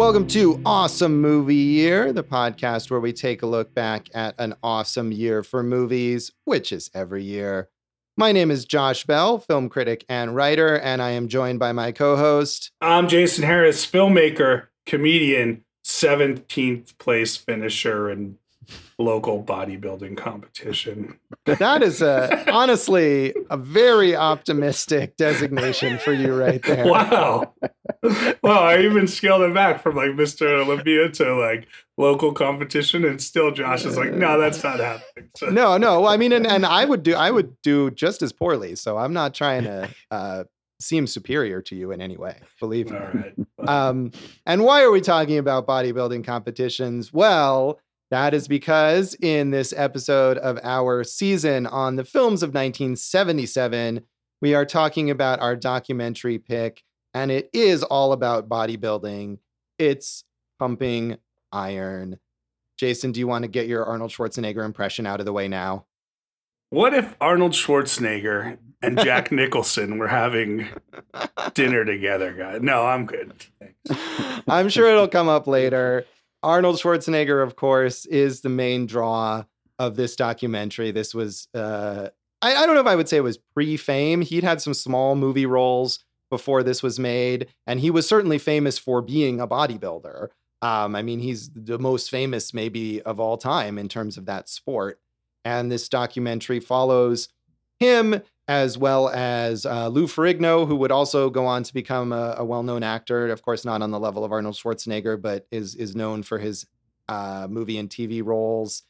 Welcome to Awesome Movie Year, the podcast where we take a look back at an awesome year for movies, which is every year. My name is Josh Bell, film critic and writer, and I am joined by my co-host. I'm Jason Harris, filmmaker, comedian, 17th place finisher in local bodybuilding competition. That is honestly a very optimistic designation for you right there. Wow. Well, I even scaled it back from like Mr. Olympia to like local competition, and still Josh is like, no, that's not happening. So. No. I mean, and I would do just as poorly. So I'm not trying to seem superior to you in any way. Believe me. All right. And why are we talking about bodybuilding competitions? Well, that is because in this episode of our season on the films of 1977, we are talking about our documentary pick, and it is all about bodybuilding. It's pumping iron. Jason, do you want to get your Arnold Schwarzenegger impression out of the way now? What if Arnold Schwarzenegger and Jack Nicholson were having dinner together, guys? No, I'm good. Thanks. I'm sure it'll come up later. Arnold Schwarzenegger, of course, is the main draw of this documentary. This was, I don't know if I would say it was pre-fame. He'd had some small movie roles before this was made, and he was certainly famous for being a bodybuilder. I mean, he's the most famous maybe of all time in terms of that sport. And this documentary follows him as well as Lou Ferrigno, who would also go on to become a well-known actor. Of course, not on the level of Arnold Schwarzenegger, but is known for his movie and TV roles.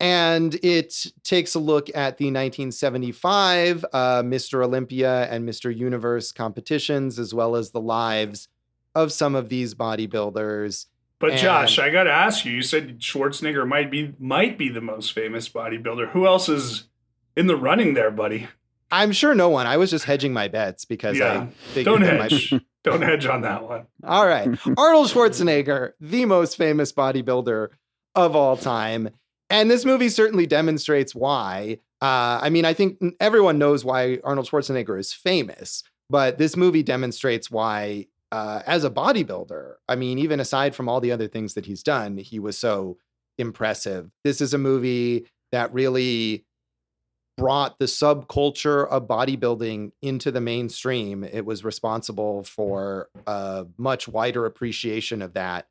And it takes a look at the 1975 Mr. Olympia and Mr. Universe competitions, as well as the lives of some of these bodybuilders. But Josh, I got to ask you, you said Schwarzenegger might be the most famous bodybuilder. Who else is in the running there, buddy? I'm sure no one. I was just hedging my bets because I figured don't hedge. Don't hedge on that one. All right. Arnold Schwarzenegger, the most famous bodybuilder of all time. And this movie certainly demonstrates why. I mean, I think everyone knows why Arnold Schwarzenegger is famous, but this movie demonstrates why, as a bodybuilder, I mean, even aside from all the other things that he's done, he was so impressive. This is a movie that really brought the subculture of bodybuilding into the mainstream. It was responsible for a much wider appreciation of that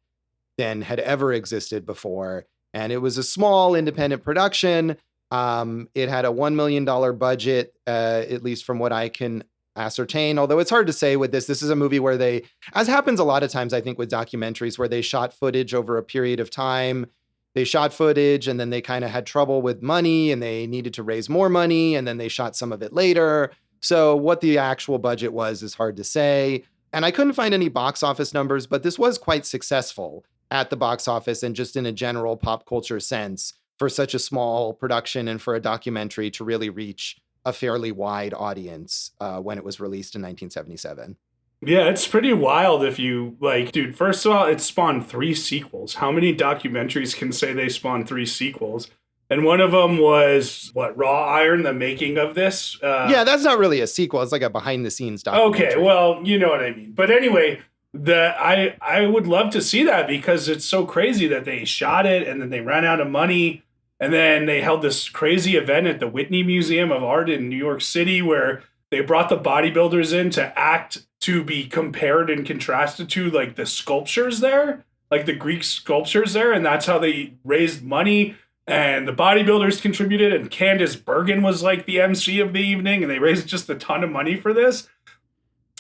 than had ever existed before. And it was a small independent production. It had a $1 million budget, at least from what I can ascertain. Although it's hard to say with this. This is a movie where they, as happens a lot of times, I think with documentaries, where they shot footage over a period of time. They shot footage and then they kind of had trouble with money and they needed to raise more money, and then they shot some of it later. So what the actual budget was is hard to say. And I couldn't find any box office numbers, but this was quite successful at the box office and just in a general pop culture sense for such a small production and for a documentary to really reach a fairly wide audience when it was released in 1977. Yeah, it's pretty wild if you like, dude, first of all, it spawned 3 sequels. How many documentaries can say they spawned 3 sequels? And one of them was, Raw Iron, the making of this? Yeah, that's not really a sequel. It's like a behind the scenes documentary. Okay, well, you know what I mean. But anyway, I would love to see that because it's so crazy that they shot it and then they ran out of money. And then they held this crazy event at the Whitney Museum of Art in New York City where they brought the bodybuilders in to act to be compared and contrasted to like the sculptures there, like the Greek sculptures there. And that's how they raised money. And the bodybuilders contributed. And Candace Bergen was like the MC of the evening. And they raised just a ton of money for this.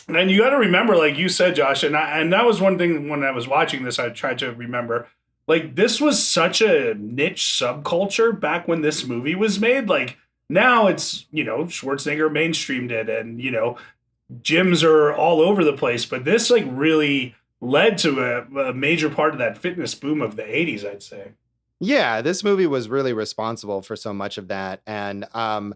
And you got to remember, like you said, Josh, and that was one thing when I was watching this, I tried to remember, like this was such a niche subculture back when this movie was made. Like now it's, Schwarzenegger mainstreamed it and, gyms are all over the place, but this like really led to a major part of that fitness boom of the 80s, I'd say. Yeah, this movie was really responsible for so much of that. And I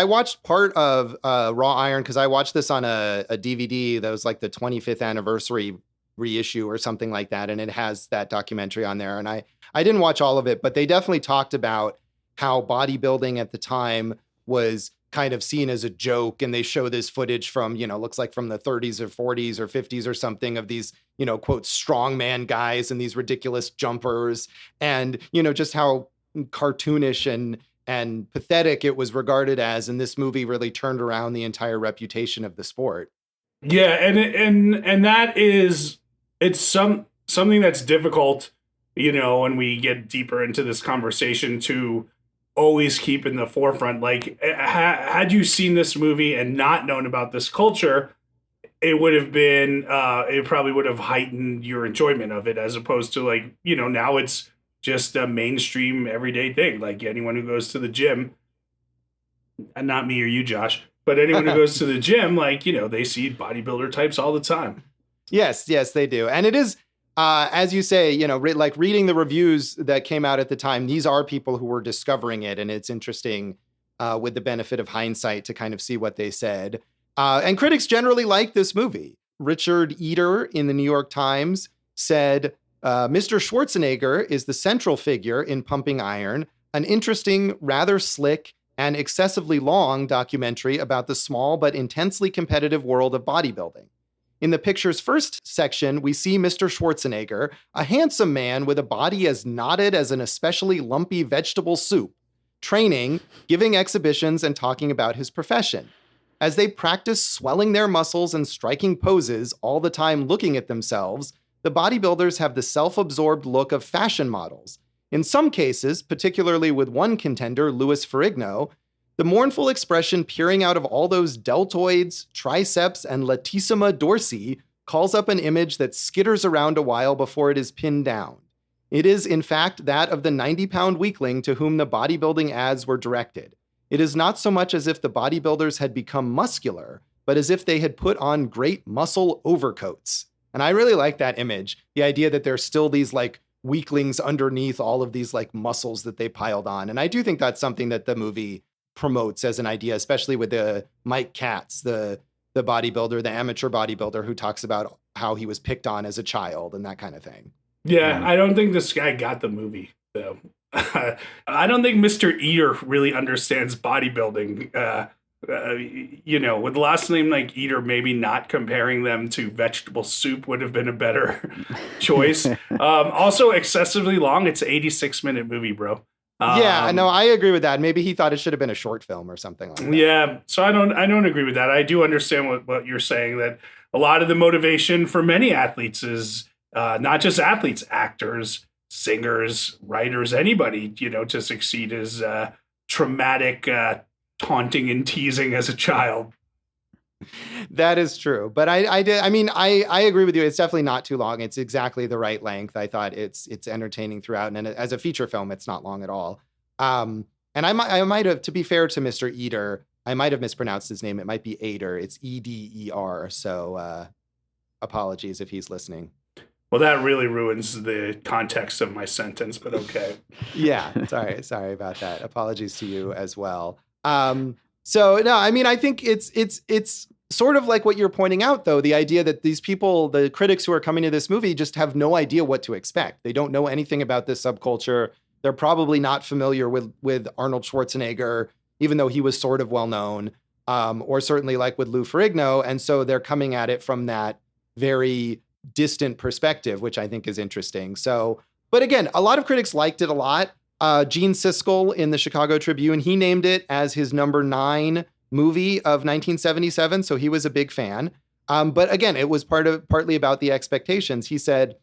watched part of Raw Iron because I watched this on a DVD that was like the 25th anniversary reissue or something like that. And it has that documentary on there. And I didn't watch all of it, but they definitely talked about how bodybuilding at the time was kind of seen as a joke. And they show this footage from, looks like from the 30s or 40s or 50s or something of these, quote, strongman guys and these ridiculous jumpers. And, just how cartoonish and pathetic it was regarded as. And this movie really turned around the entire reputation of the sport. Yeah. And that is, it's something that's difficult, when we get deeper into this conversation to always keep in the forefront. Like, had you seen this movie and not known about this culture, it would have been, it probably would have heightened your enjoyment of it, as opposed to like, now it's just a mainstream everyday thing. Like anyone who goes to the gym, and not me or you, Josh, but anyone who goes to the gym, like, they see bodybuilder types all the time. Yes, they do. And it is, as you say, like reading the reviews that came out at the time, these are people who were discovering it. And it's interesting with the benefit of hindsight to kind of see what they said. And critics generally like this movie. Richard Eder in the New York Times said, Mr. Schwarzenegger is the central figure in Pumping Iron, an interesting, rather slick, and excessively long documentary about the small but intensely competitive world of bodybuilding. In the picture's first section, we see Mr. Schwarzenegger, a handsome man with a body as knotted as an especially lumpy vegetable soup, training, giving exhibitions, and talking about his profession. As they practice swelling their muscles and striking poses, all the time looking at themselves, the bodybuilders have the self-absorbed look of fashion models. In some cases, particularly with one contender, Louis Ferrigno, the mournful expression peering out of all those deltoids, triceps, and latissima dorsi calls up an image that skitters around a while before it is pinned down. It is, in fact, that of the 90-pound weakling to whom the bodybuilding ads were directed. It is not so much as if the bodybuilders had become muscular, but as if they had put on great muscle overcoats. And I really like that image, the idea that there's still these like weaklings underneath all of these like muscles that they piled on. And I do think that's something that the movie promotes as an idea, especially with the Mike Katz, the bodybuilder, the amateur bodybuilder who talks about how he was picked on as a child and that kind of thing. Yeah, I don't think this guy got the movie, though. I don't think Mr. Eder really understands bodybuilding. With the last name like Eder, maybe not comparing them to vegetable soup would have been a better choice. Also, excessively long. It's an 86-minute movie, bro. Yeah, no, I agree with that. Maybe he thought it should have been a short film or something like that. Yeah, so I don't agree with that. I do understand what you're saying, that a lot of the motivation for many athletes is not just athletes, actors, singers, writers, anybody, to succeed is traumatic taunting and teasing as a child. That is true. But I agree with you. It's definitely not too long. It's exactly the right length. I thought it's entertaining throughout. And as a feature film, it's not long at all. And I might have, to be fair to Mr. Eder, I might have mispronounced his name. It might be Eder. It's Eder. So apologies if he's listening. Well, that really ruins the context of my sentence, but okay. Yeah. Sorry about that. Apologies to you as well. So no, I mean, I think it's sort of like what you're pointing out, though, the idea that these people, the critics who are coming to this movie, just have no idea what to expect. They don't know anything about this subculture. They're probably not familiar with Arnold Schwarzenegger, even though he was sort of well known, or certainly like with Lou Ferrigno. And so they're coming at it from that very distant perspective, which I think is interesting. So, but again, a lot of critics liked it a lot. Gene Siskel in the Chicago Tribune, he named it as his number 9 movie of 1977. So he was a big fan. But again, it was partly about the expectations. He said,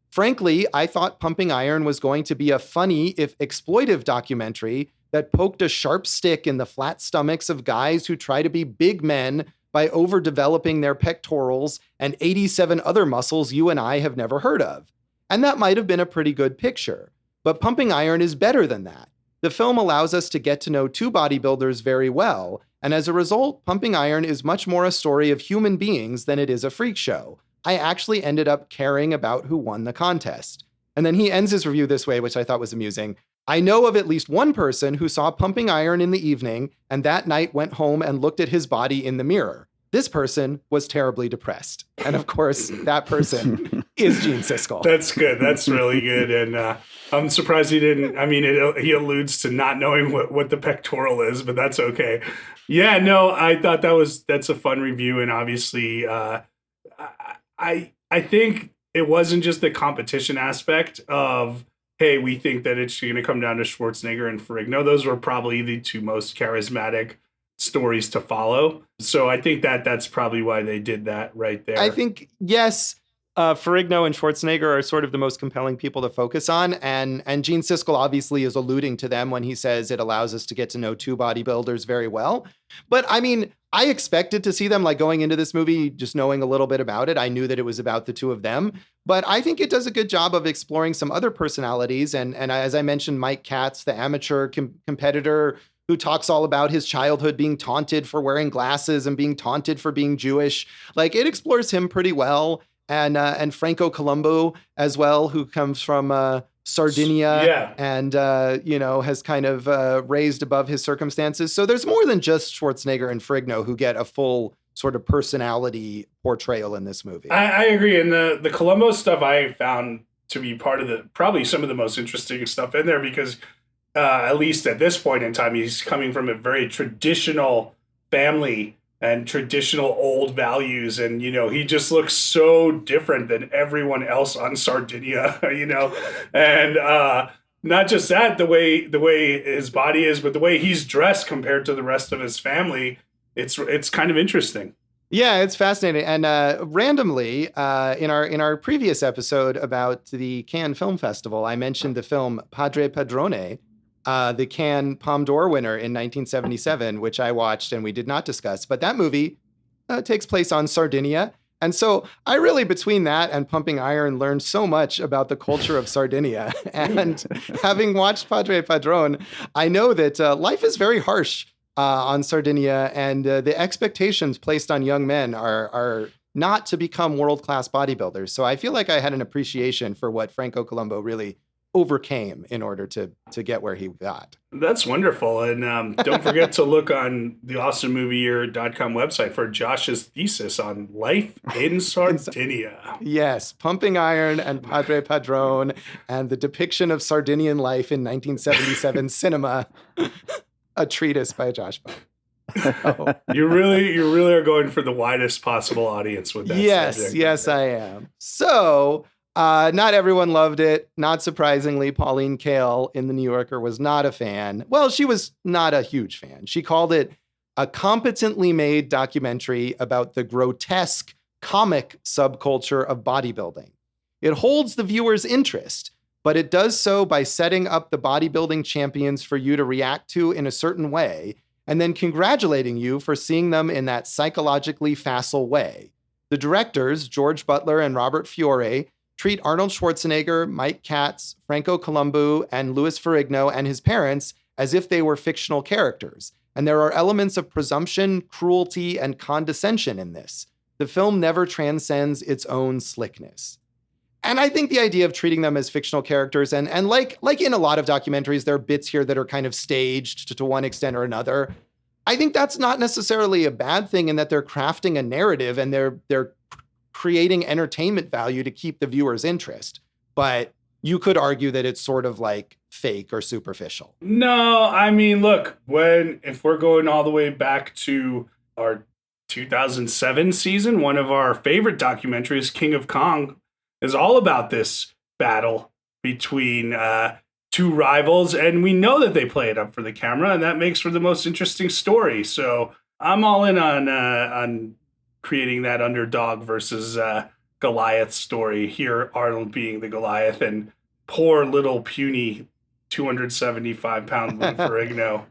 frankly, I thought Pumping Iron was going to be a funny, if exploitive documentary that poked a sharp stick in the flat stomachs of guys who try to be big men by overdeveloping their pectorals and 87 other muscles you and I have never heard of. And that might have been a pretty good picture. But Pumping Iron is better than that. The film allows us to get to know 2 bodybuilders very well, and as a result, Pumping Iron is much more a story of human beings than it is a freak show. I actually ended up caring about who won the contest. And then he ends his review this way, which I thought was amusing. I know of at least one person who saw Pumping Iron in the evening, and that night went home and looked at his body in the mirror. This person was terribly depressed. And of course, that person is Gene Siskel. That's good. That's really good. And I'm surprised he didn't. I mean, he alludes to not knowing what the pectoral is, but that's okay. Yeah, no, I thought that's a fun review. And obviously, I think it wasn't just the competition aspect of, hey, we think that it's going to come down to Schwarzenegger and Ferrigno. Those were probably the two most charismatic stories to follow. So I think that's probably why they did that right there. I think, yes, Ferrigno and Schwarzenegger are sort of the most compelling people to focus on. And Gene Siskel obviously is alluding to them when he says it allows us to get to know two bodybuilders very well. But I mean, I expected to see them like going into this movie, just knowing a little bit about it. I knew that it was about the two of them, but I think it does a good job of exploring some other personalities. And as I mentioned, Mike Katz, the amateur competitor who talks all about his childhood being taunted for wearing glasses and being taunted for being Jewish. Like, it explores him pretty well. And Franco Columbo as well, who comes from Sardinia and, has kind of raised above his circumstances. So there's more than just Schwarzenegger and Ferrigno who get a full sort of personality portrayal in this movie. I agree. And the Columbo stuff I found to be part of probably some of the most interesting stuff in there, because at least at this point in time, he's coming from a very traditional family and traditional old values. And, he just looks so different than everyone else on Sardinia, and not just that, the way his body is, but the way he's dressed compared to the rest of his family. It's kind of interesting. Yeah, it's fascinating. And randomly, in our previous episode about the Cannes Film Festival, I mentioned the film Padre Padrone, the Cannes Palme d'Or winner in 1977, which I watched and we did not discuss. But that movie takes place on Sardinia. And so I really, between that and Pumping Iron, learned so much about the culture of Sardinia. And having watched Padre Padrone, I know that life is very harsh on Sardinia, and the expectations placed on young men are not to become world-class bodybuilders. So I feel like I had an appreciation for what Franco Columbo really overcame in order to get where he got. That's wonderful. And don't forget to look on the awesomemovieyear.com website for Josh's thesis on life in Sardinia. Yes, Pumping Iron and Padre Padrone and the depiction of Sardinian life in 1977 cinema, a treatise by Josh Bone. You really are going for the widest possible audience with that. Yes, I am. So, not everyone loved it. Not surprisingly, Pauline Kael in The New Yorker was not a fan. Well, she was not a huge fan. She called it a competently made documentary about the grotesque comic subculture of bodybuilding. It holds the viewer's interest, but it does so by setting up the bodybuilding champions for you to react to in a certain way, and then congratulating you for seeing them in that psychologically facile way. The directors, George Butler and Robert Fiore, treat Arnold Schwarzenegger, Mike Katz, Franco Columbu, and Louis Ferrigno and his parents as if they were fictional characters. And there are elements of presumption, cruelty, and condescension in this. The film never transcends its own slickness. And I think the idea of treating them as fictional characters, and like in a lot of documentaries, there are bits here that are kind of staged to one extent or another. I think that's not necessarily a bad thing in that they're crafting a narrative and they're creating entertainment value to keep the viewer's interest. But you could argue that it's sort of like fake or superficial. No, I mean, look, if we're going all the way back to our 2007 season, one of our favorite documentaries, King of Kong, is all about this battle between two rivals, and we know that they play it up for the camera, and that makes for the most interesting story. So I'm all in on creating that underdog versus Goliath story here. Arnold being the Goliath and poor little puny 275-pound Lou Ferrigno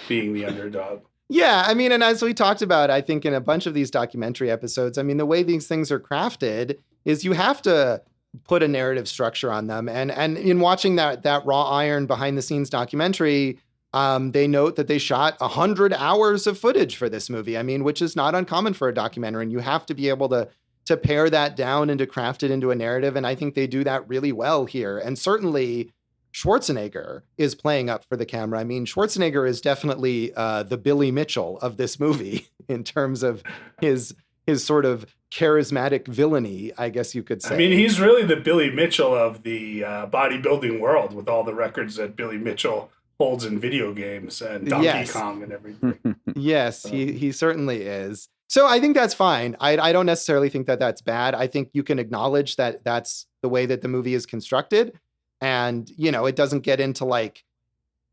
being the underdog. Yeah, I mean, and as we talked about, I think in a bunch of these documentary episodes, I mean, the way these things are crafted is you have to put a narrative structure on them. And in watching that Raw Iron behind the scenes documentary, they note that they shot 100 hours of footage for this movie. I mean, which is not uncommon for a documentary. And you have to be able to pare that down and to craft it into a narrative. And I think they do that really well here. And certainly Schwarzenegger is playing up for the camera. I mean, Schwarzenegger is definitely the Billy Mitchell of this movie in terms of his his sort of charismatic villainy, I guess you could say. I mean, he's really the Billy Mitchell of the bodybuilding world, with all the records that Billy Mitchell holds in video games and Donkey Kong and everything. Yes, he certainly is. So I think that's fine. I don't necessarily think that that's bad. I think you can acknowledge that that's the way that the movie is constructed. And, you know, it doesn't get into like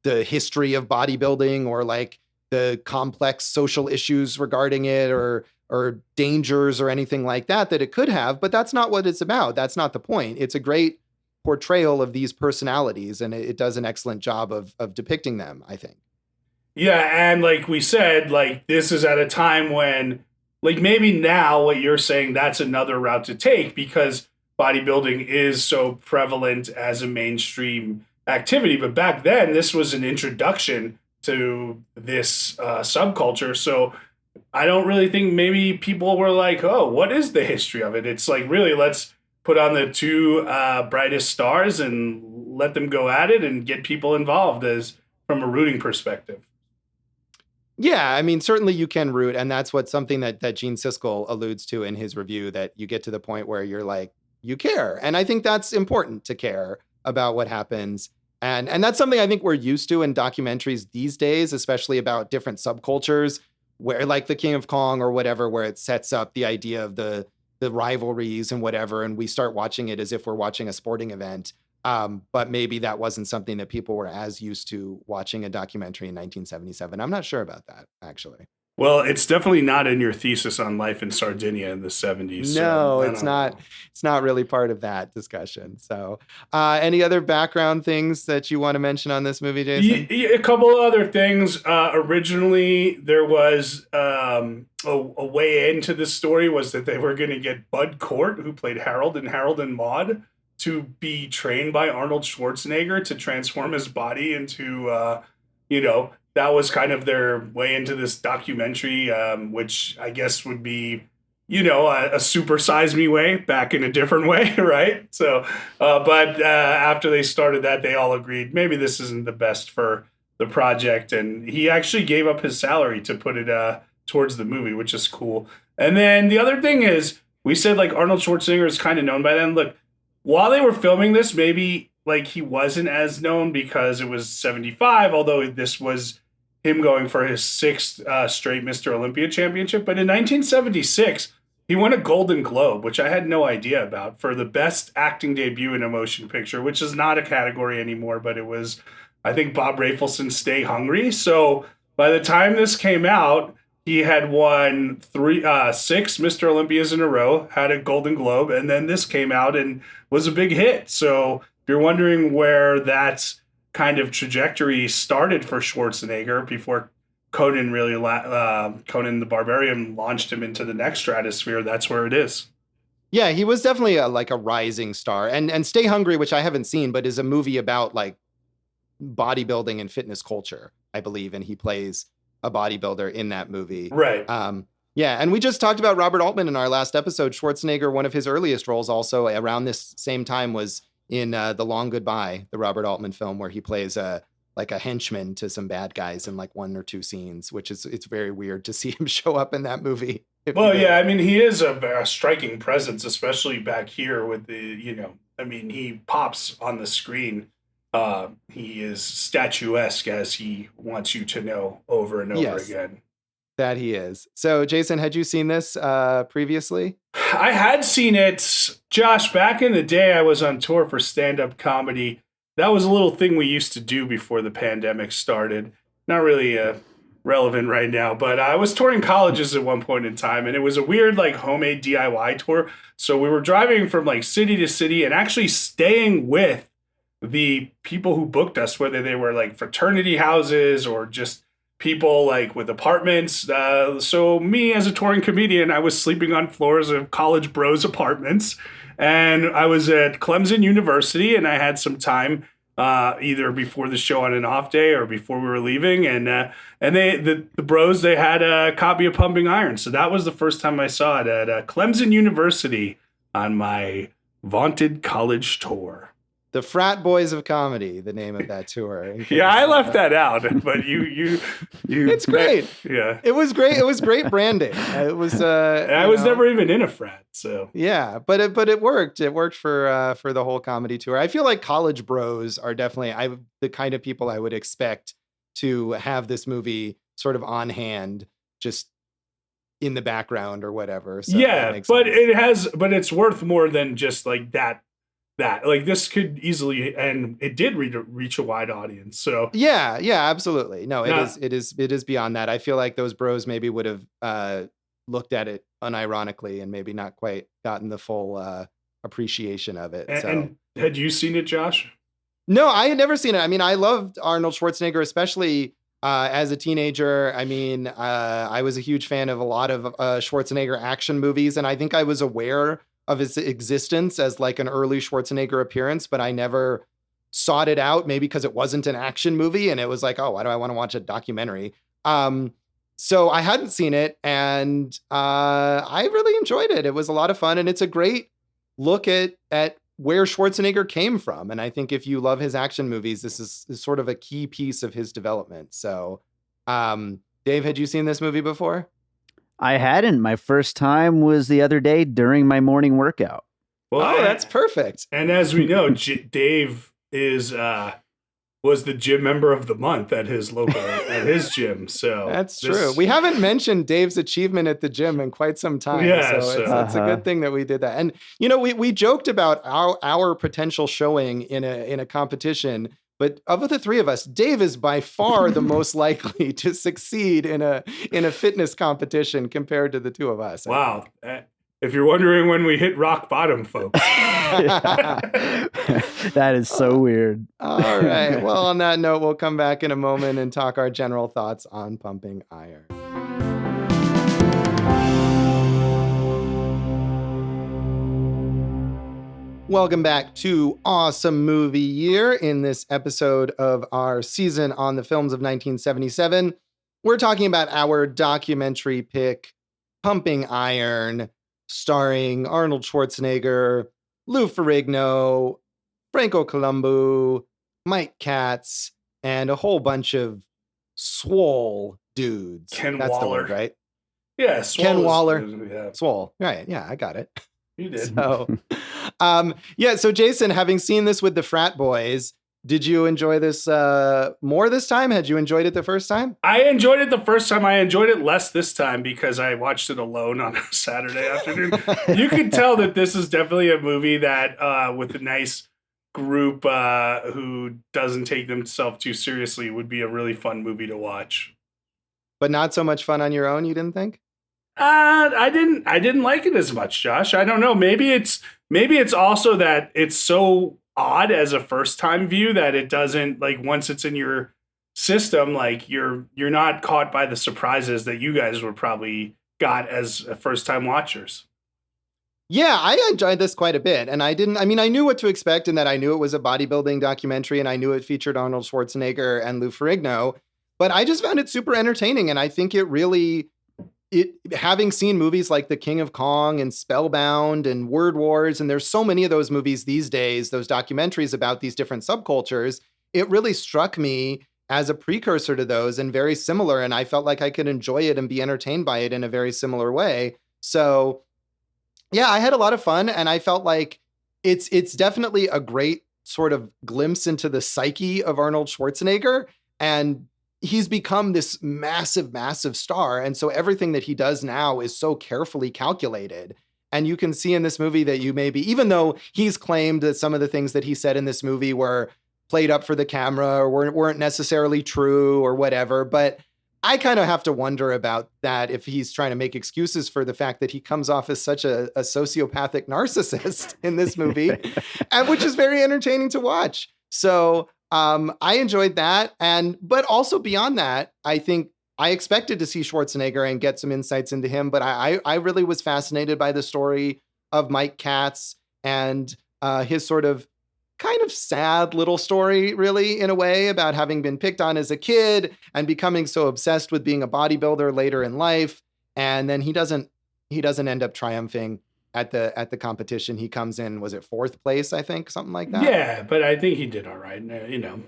the history of bodybuilding or like the complex social issues regarding it or dangers or anything like that it could have. But that's not what it's about. That's not the point. It's a great portrayal of these personalities, and it does an excellent job of depicting them, I think. Yeah, and like we said, like this is at a time when, like maybe now what you're saying, that's another route to take because bodybuilding is so prevalent as a mainstream activity. But back then, this was an introduction to this subculture. So I don't really think maybe people were like, oh, what is the history of it? It's like, really, let's put on the two brightest stars and let them go at it and get people involved as from a rooting perspective. Yeah, I mean, certainly you can root, and that's what something that Gene Siskel alludes to in his review, that you get to the point where you're like, you care. And I think that's important to care about what happens. And that's something I think we're used to in documentaries these days, especially about different subcultures, where like the King of Kong or whatever, where it sets up the idea of the rivalries and whatever, and we start watching it as if we're watching a sporting event. But maybe that wasn't something that people were as used to watching a documentary in 1977. I'm not sure about that, actually. Well, it's definitely not in your thesis on life in Sardinia in the 70s. No, it's not. It's not really part of that discussion. So any other background things that you want to mention on this movie, Jason? A couple of other things. Originally, there was a way into the story was that they were going to get Bud Cort, who played Harold in Harold and Maude, to be trained by Arnold Schwarzenegger to transform his body into, that was kind of their way into this documentary, which I guess would be, a Super Size Me way back in a different way, right? So, but after they started that, they all agreed maybe this isn't the best for the project. And he actually gave up his salary to put it towards the movie, which is cool. And then the other thing is, we said like Arnold Schwarzenegger is kind of known by then. Look, while they were filming this, maybe like he wasn't as known because it was 75, although this was him going for his sixth straight Mr. Olympia championship. But in 1976, he won a Golden Globe, which I had no idea about, for the best acting debut in a motion picture, which is not a category anymore, but it was, I think, Bob Rafelson's Stay Hungry. So by the time this came out, he had won six Mr. Olympias in a row, had a Golden Globe, and then this came out and was a big hit. So if you're wondering where that kind of trajectory started for Schwarzenegger before Conan Conan the Barbarian launched him into the next stratosphere, that's where it is. Yeah, he was definitely like a rising star. And Stay Hungry, which I haven't seen, but is a movie about like bodybuilding and fitness culture, I believe, and he plays a bodybuilder in that movie. Right. Yeah, and we just talked about Robert Altman in our last episode. Schwarzenegger, one of his earliest roles also around this same time was in The Long Goodbye, the Robert Altman film, where he plays like a henchman to some bad guys in like one or two scenes, which is, it's very weird to see him show up in that movie. Well, yeah, I mean, he is a striking presence, especially back here with the, he pops on the screen. He is statuesque, as he wants you to know over and over again. That he is. So, Jason, had you seen this previously? I had seen it, Josh, back in the day. I was on tour for stand-up comedy. That was a little thing we used to do before the pandemic started. Not really relevant right now, but I was touring colleges at one point in time, and it was a weird like homemade DIY tour. So we were driving from like city to city and actually staying with the people who booked us, whether they were like fraternity houses or just people like with apartments. So me as a touring comedian, I was sleeping on floors of college bros' apartments. And I was at Clemson University, and I had some time either before the show on an off day or before we were leaving. And the bros, they had a copy of Pumping Iron. So that was the first time I saw it at Clemson University on my vaunted college tour. The Frat Boys of Comedy, the name of that tour. Yeah, I left that out, but you. It's great. Yeah, it was great. It was great branding. It was. I was never even in a frat, so yeah, but it worked. It worked for the whole comedy tour. I feel like College Bros are definitely the kind of people I would expect to have this movie sort of on hand, just in the background or whatever. So yeah, but it's worth more than just like that. Like this could easily, and it did reach a wide audience. So yeah, absolutely. No, it is beyond that. I feel like those bros maybe would have looked at it unironically and maybe not quite gotten the full appreciation of it. And had you seen it, Josh? No, I had never seen it. I mean, I loved Arnold Schwarzenegger, especially as a teenager. I mean, I was a huge fan of a lot of Schwarzenegger action movies, and I think I was aware of his existence as like an early Schwarzenegger appearance, but I never sought it out, maybe because it wasn't an action movie and it was like, oh, why do I want to watch a documentary? So I hadn't seen it, and I really enjoyed it. It was a lot of fun, and it's a great look at where Schwarzenegger came from. And I think if you love his action movies, this is sort of a key piece of his development. So Dave, had you seen this movie before? I hadn't. My first time was the other day during my morning workout. Well, that's perfect. And as we know, Dave was the gym member of the month at his gym. So that's true. We haven't mentioned Dave's achievement at the gym in quite some time. Yeah, it's a good thing that we did that. And we joked about our potential showing in a competition. But of the three of us, Dave is by far the most likely to succeed in a fitness competition compared to the two of us. Wow. If you're wondering when we hit rock bottom, folks. That is so weird. All right. Well, on that note, we'll come back in a moment and talk our general thoughts on pumping iron. Welcome back to Awesome Movie Year. In this episode of our season on the films of 1977, we're talking about our documentary pick, Pumping Iron, starring Arnold Schwarzenegger, Lou Ferrigno, Franco Columbu, Mike Katz, and a whole bunch of swole dudes. Ken That's Waller. the word, right? Yeah, Ken Waller. Yeah. Swole. Right. Yeah, I got it. You did. So, so Jason, having seen this with the frat boys, did you enjoy this more this time? Had you enjoyed it the first time? I enjoyed it the first time. I enjoyed it less this time because I watched it alone on a Saturday afternoon. You can tell that this is definitely a movie that with a nice group who doesn't take themselves too seriously would be a really fun movie to watch. But not so much fun on your own, you didn't think? I didn't like it as much, Josh. I don't know. Maybe it's also that it's so odd as a first time view that it doesn't, like, once it's in your system, like you're not caught by the surprises that you guys were probably got as first time watchers. Yeah, I enjoyed this quite a bit. And I knew what to expect in that I knew it was a bodybuilding documentary and I knew it featured Arnold Schwarzenegger and Lou Ferrigno, but I just found it super entertaining. And I think having seen movies like The King of Kong and Spellbound and Word Wars, and there's so many of those movies these days, those documentaries about these different subcultures, it really struck me as a precursor to those and very similar. And I felt like I could enjoy it and be entertained by it in a very similar way. So yeah, I had a lot of fun, and I felt like it's definitely a great sort of glimpse into the psyche of Arnold Schwarzenegger. And he's become this massive, massive star. And so everything that he does now is so carefully calculated. And you can see in this movie that even though he's claimed that some of the things that he said in this movie were played up for the camera or weren't necessarily true or whatever, but I kind of have to wonder about that if he's trying to make excuses for the fact that he comes off as such a sociopathic narcissist in this movie, and which is very entertaining to watch. So I enjoyed that. But also beyond that, I think I expected to see Schwarzenegger and get some insights into him, but I really was fascinated by the story of Mike Katz and his sort of kind of sad little story, really, in a way, about having been picked on as a kid and becoming so obsessed with being a bodybuilder later in life. And then he doesn't end up triumphing at the competition. He comes in, was it 4th place, I think, something like that? Yeah, but I think he did all right.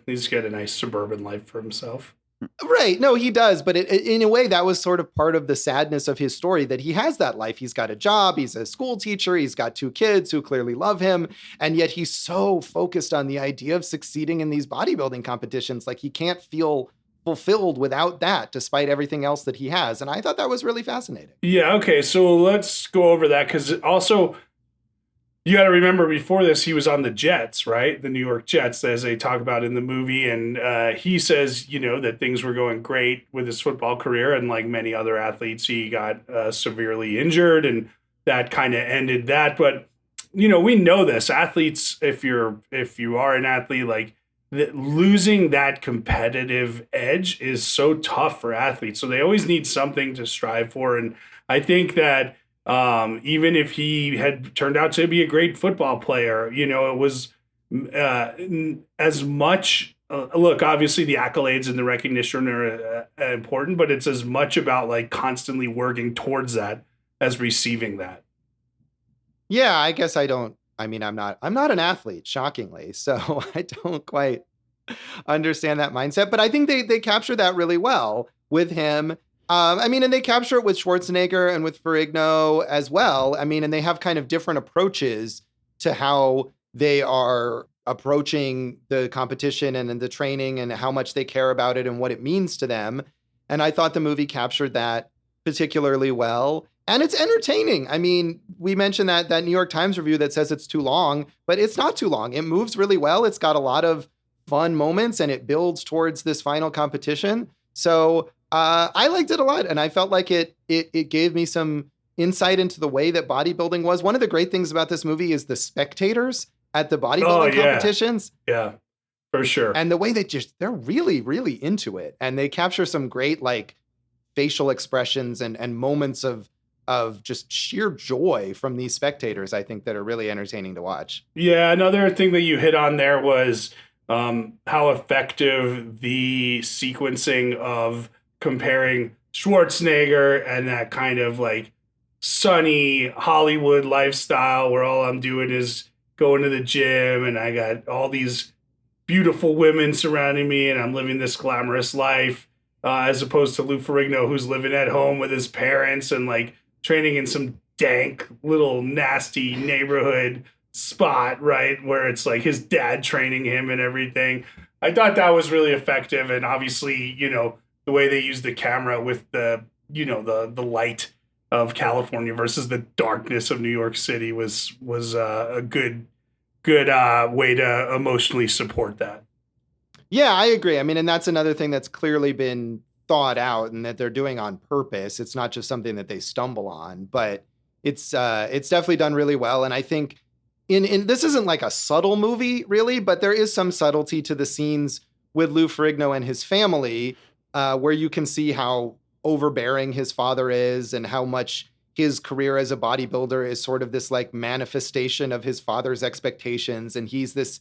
He's got a nice suburban life for himself. Right. No, he does. But in a way, that was sort of part of the sadness of his story, that he has that life. He's got a job. He's a school teacher. He's got 2 kids who clearly love him. And yet he's so focused on the idea of succeeding in these bodybuilding competitions. Like he can't feel fulfilled without that, despite everything else that he has. And I thought that was really fascinating. Yeah. Okay. So let's go over that, because also, you got to remember, before this, he was on the Jets, right? The New York Jets, as they talk about in the movie. And he says, that things were going great with his football career. And like many other athletes, he got severely injured, and that kind of ended that. But, we know this. Athletes, if you are an athlete, like losing that competitive edge is so tough for athletes. So they always need something to strive for. And I think that, even if he had turned out to be a great football player, it was as much, look, obviously the accolades and the recognition are important, but it's as much about like constantly working towards that as receiving that. Yeah, I guess I'm not an athlete, shockingly. So I don't quite understand that mindset, but I think they capture that really well with him. And they capture it with Schwarzenegger and with Ferrigno as well. And they have kind of different approaches to how they are approaching the competition and the training and how much they care about it and what it means to them. And I thought the movie captured that particularly well. And it's entertaining. We mentioned that New York Times review that says it's too long, but it's not too long. It moves really well. It's got a lot of fun moments and it builds towards this final competition. So I liked it a lot, and I felt like it gave me some insight into the way that bodybuilding was. One of the great things about this movie is the spectators at the bodybuilding competitions. Yeah, for sure. And the way that they're really, really into it. And they capture some great like facial expressions and moments of just sheer joy from these spectators, I think, that are really entertaining to watch. Yeah, another thing that you hit on there was how effective the sequencing of comparing Schwarzenegger and that kind of like sunny Hollywood lifestyle where all I'm doing is going to the gym and I got all these beautiful women surrounding me and I'm living this glamorous life, as opposed to Lou Ferrigno, who's living at home with his parents and like training in some dank little nasty neighborhood spot, right? Where it's like his dad training him and everything. I thought that was really effective. And obviously, the way they use the camera with the light of California versus the darkness of New York City was a good way to emotionally support that. Yeah, I agree. And that's another thing that's clearly been thought out and that they're doing on purpose. It's not just something that they stumble on, but it's definitely done really well. And I think in this isn't like a subtle movie really, but there is some subtlety to the scenes with Lou Ferrigno and his family, where you can see how overbearing his father is and how much his career as a bodybuilder is sort of this like manifestation of his father's expectations. And he's this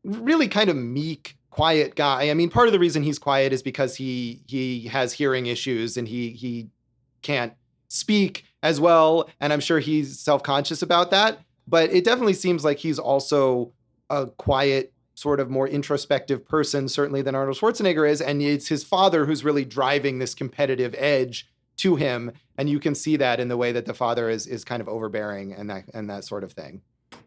really kind of meek, quiet guy. Part of the reason he's quiet is because he has hearing issues and he can't speak as well. And I'm sure he's self-conscious about that, but it definitely seems like he's also a quiet, sort of more introspective person, certainly than Arnold Schwarzenegger is. And it's his father who's really driving this competitive edge to him. And you can see that in the way that the father is kind of overbearing and that sort of thing.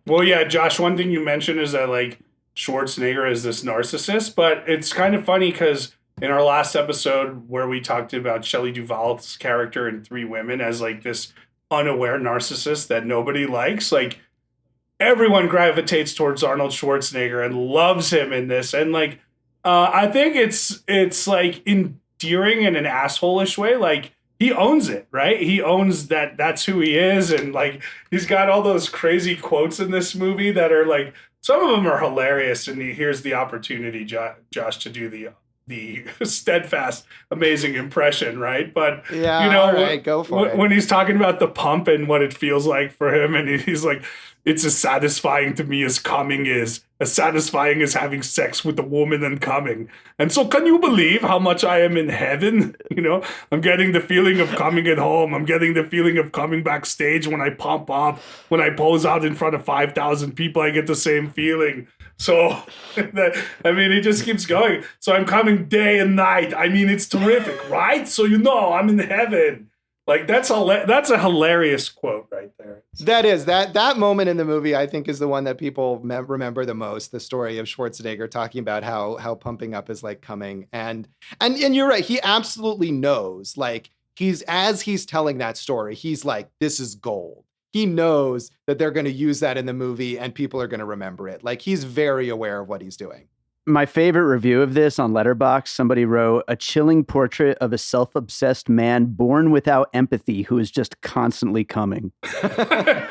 Well, yeah, Josh, one thing you mentioned is that like Schwarzenegger is this narcissist, but it's kind of funny because in our last episode where we talked about Shelley Duvall's character in Three Women as like this unaware narcissist that nobody likes, like everyone gravitates towards Arnold Schwarzenegger and loves him in this. And like, I think it's like endearing in an asshole-ish way. Like he owns it, right? He owns that's who he is. And like, he's got all those crazy quotes in this movie that are like, some of them are hilarious. And here's the opportunity, Josh, to do the steadfast, amazing impression, right? But yeah, all right, go for it. When he's talking about the pump and what it feels like for him, and he's like, it's as satisfying to me as coming is, as satisfying as having sex with a woman and coming. And so can you believe how much I am in heaven? You know, I'm getting the feeling of coming at home. I'm getting the feeling of coming backstage when I pump up, when I pose out in front of 5,000 people, I get the same feeling. So, I mean, it just keeps going. So I'm coming day and night. I mean, it's terrific, right? So, you know, I'm in heaven. Like, that's a hilarious quote right there. That is, that moment in the movie, I think, is the one that people remember the most. The story of Schwarzenegger talking about how pumping up is like coming. And you're right. He absolutely knows, like, as he's telling that story, he's like, this is gold. He knows that they're going to use that in the movie and people are going to remember it. Like, he's very aware of what he's doing. My favorite review of this on Letterboxd, somebody wrote, a chilling portrait of a self-obsessed man born without empathy who is just constantly coming. Yeah.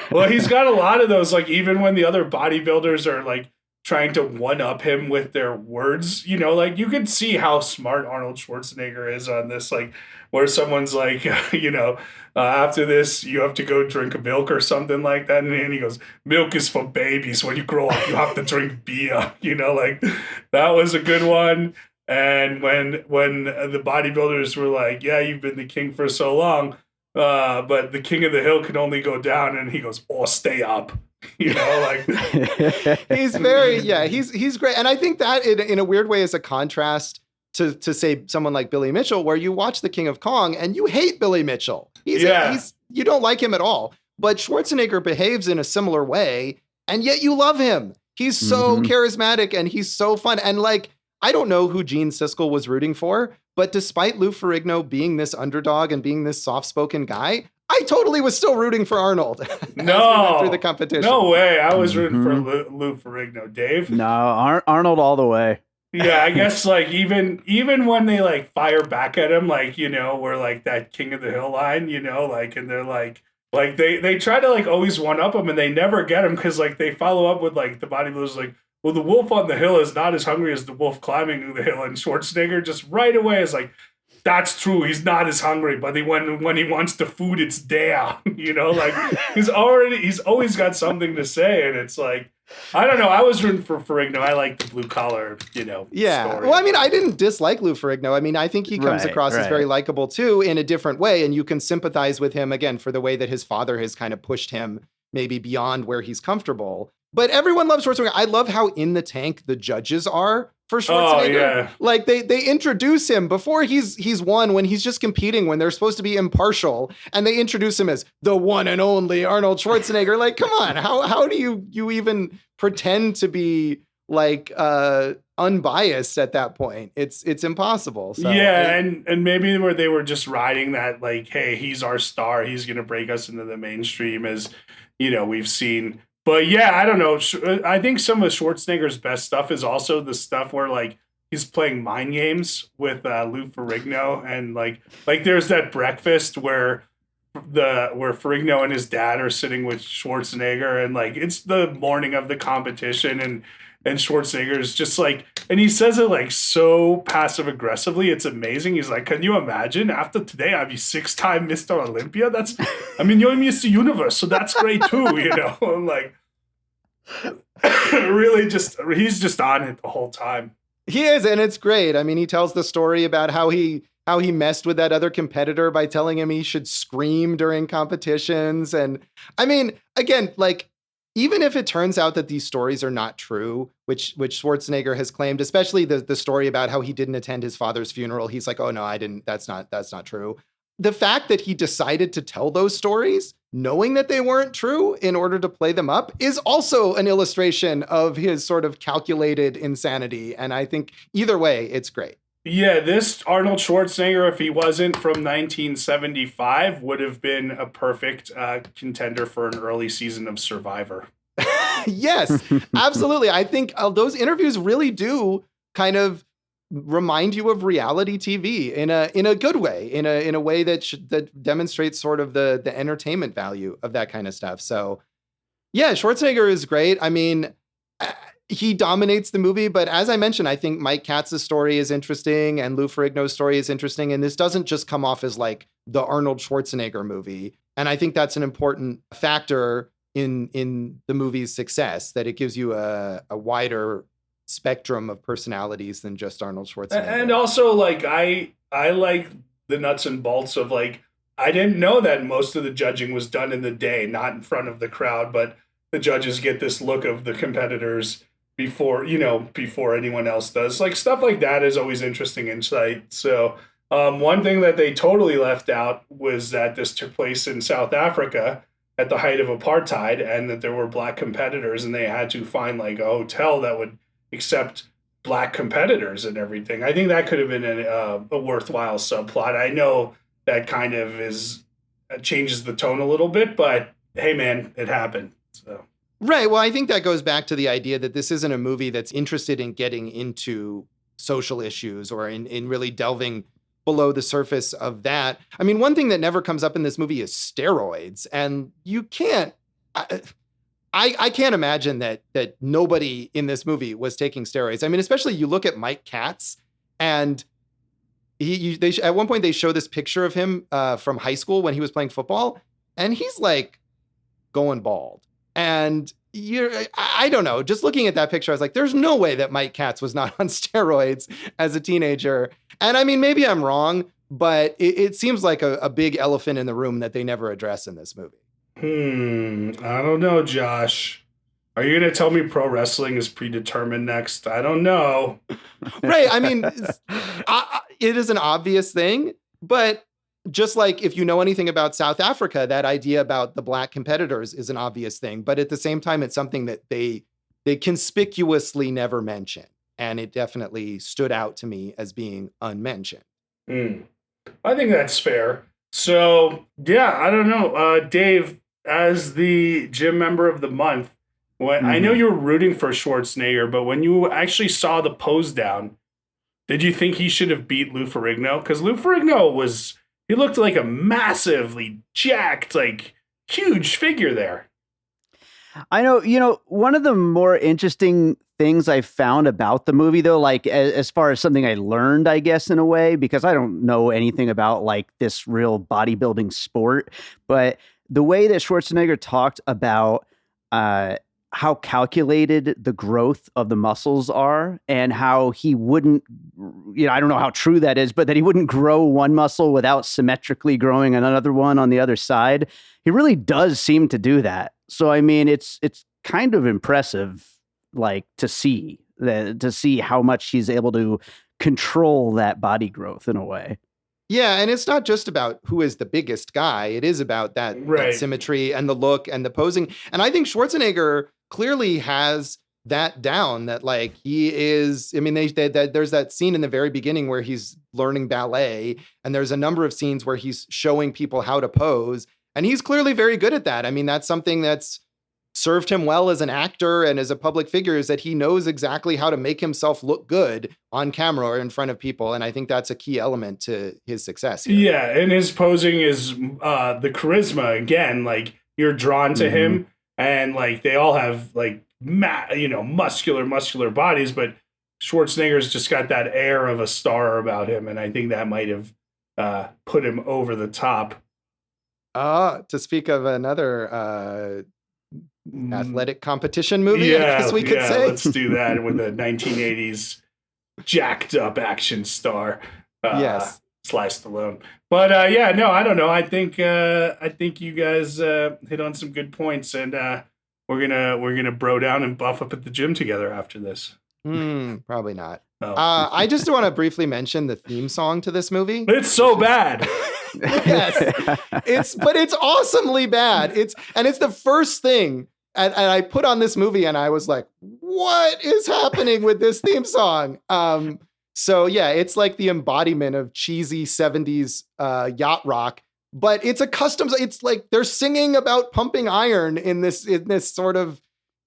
Well, he's got a lot of those, like, even when the other bodybuilders are like trying to one-up him with their words, you know, like, you could see how smart Arnold Schwarzenegger is on this, like, where someone's like, you know, after this, you have to go drink a milk or something like that. And he goes, milk is for babies. When you grow up, you have to drink beer. You know, like, that was a good one. And when the bodybuilders were like, yeah, you've been the king for so long, but the king of the hill can only go down. And he goes, or stay up. You know, like, he's very, yeah, he's great. And I think that in a weird way is a contrast to say someone like Billy Mitchell, where you watch The King of Kong and you hate Billy Mitchell. You don't like him at all. But Schwarzenegger behaves in a similar way, and yet you love him. He's so charismatic and he's so fun. And like, I don't know who Gene Siskel was rooting for, but despite Lou Ferrigno being this underdog and being this soft-spoken guy, I totally was still rooting for Arnold. No, through the competition. No way. I was rooting for Lou Ferrigno. Dave? No, Arnold all the way. Yeah, I guess like even when they like fire back at him, like, you know, we're like that King of the Hill line, you know, like, and they're like they try to like always one up him and they never get him because like they follow up with like the bodybuilders like, well, the wolf on the hill is not as hungry as the wolf climbing the hill, and Schwarzenegger just right away is like, that's true. He's not as hungry, but when he wants the food, it's there. You know, like he's always got something to say, and it's like, I don't know. I was rooting for Ferrigno. I like the blue collar, you know. Yeah. Story. Well, I mean, I didn't dislike Lou Ferrigno. I mean, I think he comes across as very likable too, in a different way, and you can sympathize with him again for the way that his father has kind of pushed him maybe beyond where he's comfortable. But everyone loves Schwarzenegger. I love how in the tank the judges are for Schwarzenegger. Oh, yeah. Like they introduce him before he's won, when he's just competing, when they're supposed to be impartial, and they introduce him as the one and only Arnold Schwarzenegger. Like, come on, how do you even pretend to be like unbiased at that point? It's impossible. So, yeah, and maybe where they were just riding that, like, hey, he's our star, he's gonna break us into the mainstream, as you know, we've seen. But yeah, I don't know. I think some of Schwarzenegger's best stuff is also the stuff where like he's playing mind games with Lou Ferrigno, and like there's that breakfast where Ferrigno and his dad are sitting with Schwarzenegger, and like it's the morning of the competition, and Schwarzenegger's just like, and he says it like so passive aggressively. It's amazing. He's like, can you imagine after today I'll be 6-time Mr. Olympia? I mean, you're Mr. Universe, so that's great too, you know? I'm like, really he's just on it the whole time. He is, and it's great. I mean, he tells the story about how he messed with that other competitor by telling him he should scream during competitions. And I mean, again, like, even if it turns out that these stories are not true, which Schwarzenegger has claimed, especially the story about how he didn't attend his father's funeral, he's like, oh no, I didn't. That's not true. The fact that he decided to tell those stories, knowing that they weren't true in order to play them up, is also an illustration of his sort of calculated insanity. And I think either way, it's great. Yeah, this Arnold Schwarzenegger, if he wasn't from 1975, would have been a perfect contender for an early season of Survivor. Yes, absolutely. I think those interviews really do kind of remind you of reality TV in a good way, in a way that demonstrates sort of the entertainment value of that kind of stuff. So yeah, Schwarzenegger is great. I mean, he dominates the movie, but as I mentioned, I think Mike Katz's story is interesting and Lou Ferrigno's story is interesting. And this doesn't just come off as like the Arnold Schwarzenegger movie. And I think that's an important factor in the movie's success, that it gives you a wider spectrum of personalities than just Arnold Schwarzenegger. And also, like, I like the nuts and bolts of, like, I didn't know that most of the judging was done in the day, not in front of the crowd, but the judges get this look of the competitors before anyone else does. Like, stuff like that is always interesting insight. So one thing that they totally left out was that this took place in South Africa at the height of apartheid, and that there were black competitors, and they had to find like a hotel that would accept black competitors and everything. I think that could have been a worthwhile subplot. I know that kind of changes the tone a little bit, but hey, man, it happened. So. Right. Well, I think that goes back to the idea that this isn't a movie that's interested in getting into social issues or in really delving below the surface of that. I mean, one thing that never comes up in this movie is steroids, and you can't. I can't imagine that nobody in this movie was taking steroids. I mean, especially you look at Mike Katz, and at one point they show this picture of him from high school when he was playing football, and he's like going bald. And I don't know, just looking at that picture, I was like, there's no way that Mike Katz was not on steroids as a teenager. And I mean, maybe I'm wrong, but it seems like a big elephant in the room that they never address in this movie. I don't know, Josh. Are you going to tell me pro wrestling is predetermined next? I don't know. Right. I mean, it is an obvious thing, but just like if you know anything about South Africa, that idea about the black competitors is an obvious thing. But at the same time, it's something that they conspicuously never mention. And it definitely stood out to me as being unmentioned. I think that's fair. So, yeah, I don't know. Dave, as the gym member of the month, I know you were rooting for Schwarzenegger, but when you actually saw the pose down, did you think he should have beat Lou Ferrigno? Because Lou Ferrigno he looked like a massively jacked, like huge figure there. I know, one of the more interesting things I found about the movie, though, like as far as something I learned, I guess, in a way, because I don't know anything about like this real bodybuilding sport, but the way that Schwarzenegger talked about how calculated the growth of the muscles are, and how he wouldn't, I don't know how true that is, but that he wouldn't grow one muscle without symmetrically growing another one on the other side. He really does seem to do that. So, I mean, it's kind of impressive, like to see how much he's able to control that body growth in a way. Yeah, and it's not just about who is the biggest guy. It is about that symmetry and the look and the posing. And I think Schwarzenegger clearly has that down, that like he is, I mean, there's that scene in the very beginning where he's learning ballet, and there's a number of scenes where he's showing people how to pose, and he's clearly very good at that. I mean, that's something that's served him well as an actor and as a public figure, is that he knows exactly how to make himself look good on camera or in front of people. And I think that's a key element to his success here. Yeah, and his posing is the charisma again. Like, you're drawn to him, and like they all have like muscular bodies, but Schwarzenegger's just got that air of a star about him, and I think that might have put him over the top. To speak of another athletic competition movie, I guess we could say. Let's do that with a 1980s jacked up action star. Yes. Sly Stallone. But I don't know. I think you guys hit on some good points, and we're gonna bro down and buff up at the gym together after this. Probably not. Oh. I just want to briefly mention the theme song to this movie. It's so bad. Yes, it's awesomely bad. It's the first thing, and I put on this movie and I was like, what is happening with this theme song? So yeah, it's like the embodiment of cheesy 70s yacht rock, but it's it's like they're singing about pumping iron in this sort of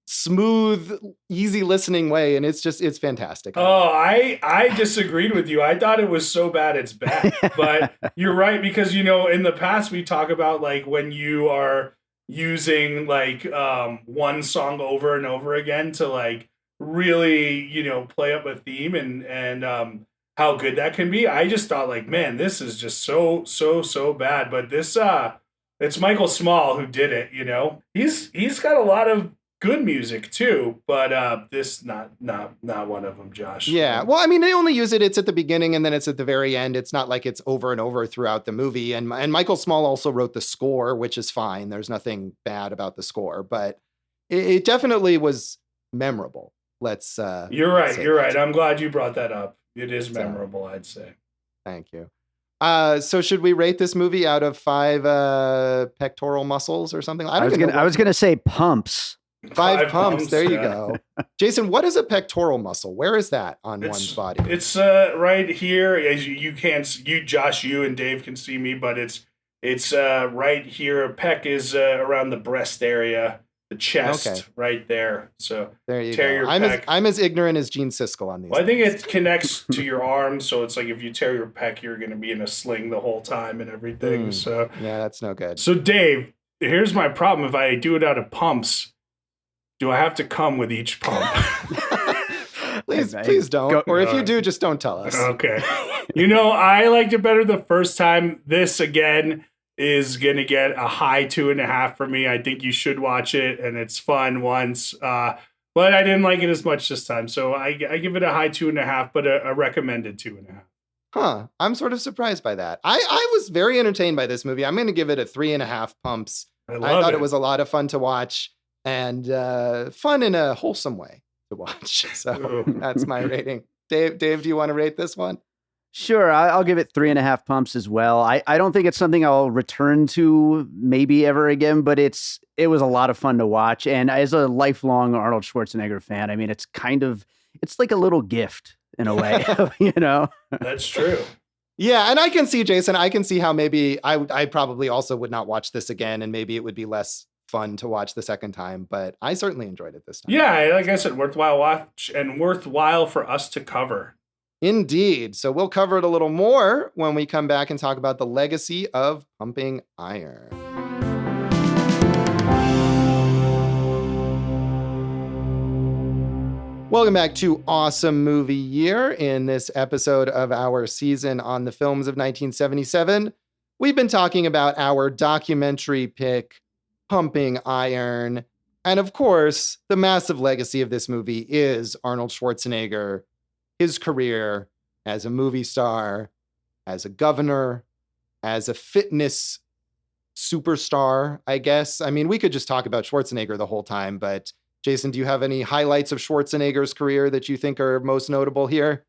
smooth, easy listening way, and it's fantastic. Oh, I disagreed with you. I thought it was so bad it's bad. But you're right, because in the past we talk about like when you are using like one song over and over again to like really play up a theme and how good that can be. I just thought like, man, this is just so bad. But this It's Michael Small who did it, you know. He's got a lot of good music too, but this not one of them, Josh. Yeah. Well, I mean, they only use it. It's at the beginning and then it's at the very end. It's not like it's over and over throughout the movie. And Michael Small also wrote the score, which is fine. There's nothing bad about the score, but it definitely was memorable. You're right. You're right. I'm glad you brought that up. It is memorable, I'd say. Thank you. So should we rate this movie out of 5 pectoral muscles or something? I was gonna say pumps. 5 pumps. There you go. Jason, what is a pectoral muscle? Where is that on one's body? It's right here. As you can't, Josh, you and Dave can see me, but it's right here. A pec is around the breast area, the chest, right there. So there you go. I'm as ignorant as Gene Siskel on these. Well, I think it connects to your arm, so it's like if you tear your pec, you're going to be in a sling the whole time and everything. So yeah, that's no good. So Dave, here's my problem. If I do it out of pumps, do I have to come with each pump? Please don't. Or if you do, just don't tell us. Okay. I liked it better the first time. This, again, is going to get a high 2.5 for me. I think you should watch it, and it's fun once. But I didn't like it as much this time. So I give it a high 2.5, but a recommended 2.5. Huh. I'm sort of surprised by that. I was very entertained by this movie. I'm going to give it a 3.5 pumps. I thought it was a lot of fun to watch. And fun in a wholesome way to watch. So that's my rating. Dave, do you want to rate this one? Sure, I'll give it 3.5 pumps as well. I don't think it's something I'll return to maybe ever again, but it was a lot of fun to watch. And as a lifelong Arnold Schwarzenegger fan, I mean, it's like a little gift in a way, That's true. Yeah, and I can see, Jason, how maybe I probably also would not watch this again, and maybe it would be less fun to watch the second time, but I certainly enjoyed it this time. Yeah, like I said, worthwhile watch and worthwhile for us to cover. Indeed. So we'll cover it a little more when we come back and talk about the legacy of pumping iron. Welcome back to Awesome Movie Year. In this episode of our season on the films of 1977, we've been talking about our documentary pick, Pumping Iron. And of course, the massive legacy of this movie is Arnold Schwarzenegger, his career as a movie star, as a governor, as a fitness superstar, I guess. I mean, we could just talk about Schwarzenegger the whole time, but Jason, do you have any highlights of Schwarzenegger's career that you think are most notable here?